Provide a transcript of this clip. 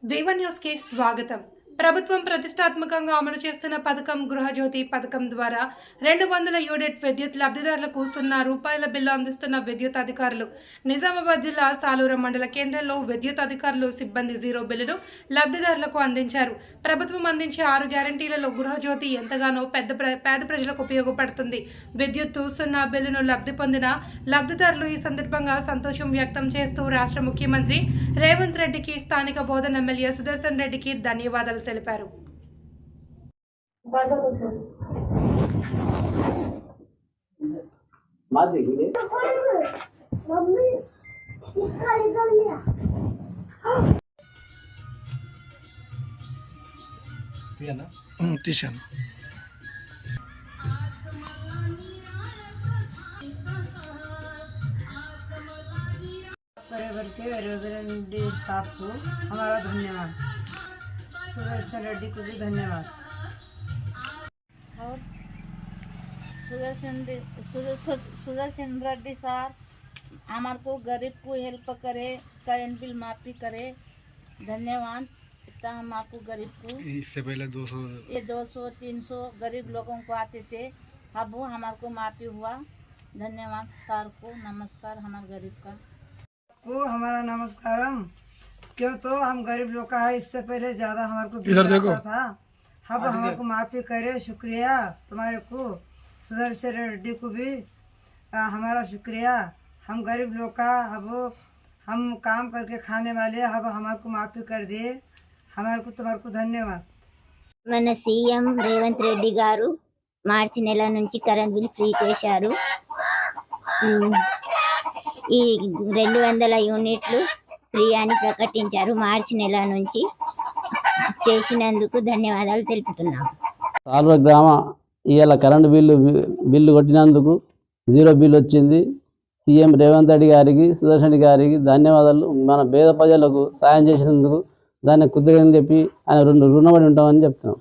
వివ news కి స్వాగతం. ప్రభుత్వం ప్రతిష్టాత్మకంగా అమలు చేస్తున్న పథకం గృహజ్యోతి పథకం ద్వారా 200 యూనిట్ విద్యుత్ లబ్ధిదారులకు ₹0 బిల్లు అందిస్తున్న విద్యుత్ అధికారులు. నిజామాబాద్ జిల్లా సాలూరు మండల కేంద్రంలో విద్యుత్ అధికారులు సిబ్బంది 0 బిల్లును లబ్ధిదారులకు అందించారు. ప్రభుత్వం అందించే 6 గ్యారంటీలలో గృహజ్యోతి ఎంతగానో పేద ప్రజలకు ఉపయోగపడుతుంది. విద్యుత్ 0 బిల్లును లబ్ధి పొందిన లబ్ధిదారులు ఈ సందర్భంగా సంతోషం వ్యక్తం చేస్తూ రాష్ట్ర ముఖ్యమంత్రి రేవంత్ రెడ్డికి, స్థానిక బోధన్ ఎమ్మెల్యే సుదర్శన్ రెడ్డికి ధన్యవాదాలు తెలిపారు. తీశాను. के रेवरेंडी साहब को हमारा धन्यवाद, सुदर्शन रेड्डी को भी धन्यवाद। और सुदर्शन रेड्डी साहब हमारे को गरीब को हेल्प करे, करेंट बिल माफ़ी करे, धन्यवाद। इतना हम आपको गरीब को इससे पहले 200-300 गरीब लोगों को आते थे, अब वो हमारे को माफ़ी हुआ। धन्यवाद सर को, नमस्कार हमारे गरीब का को हमारा नमस्कारम। क्यों तो हम गरीब लोग का है, इससे पहले ज़्यादा हमारे को इधर देखो था, अब हमारे को माफ़ी करे। शुक्रिया तुम्हारे को, सुदर्शन रेड्डी को भी हमारा शुक्रिया। हम गरीब लोग का अब हम काम करके खाने वाले, अब हमारे को माफ़ी कर दिए, हमारे को तुम्हारे को धन्यवाद। మన సీఎం రేవంత్ రెడ్డి గారు మార్చి నెల నుంచి కరెంట్ బిల్ ఫ్రీ చేశారు. ఈ 200 యూనిట్లు ఫ్రీ అని ప్రకటించారు. మార్చి నెల నుంచి చేసినందుకు ధన్యవాదాలు తెలుపుతున్నాం. సాలూరు గ్రామ ఇవాళ కరెంటు బిల్లు కొట్టినందుకు 0 బిల్ వచ్చింది. సీఎం రేవంత్ రెడ్డి గారికి, సుదర్శన్ గారికి ధన్యవాదాలు. మన పేద ప్రజలకు సాయం చేసినందుకు దాన్ని కుదిరని చెప్పి ఆయన రుణపడి ఉంటామని చెప్తున్నాం.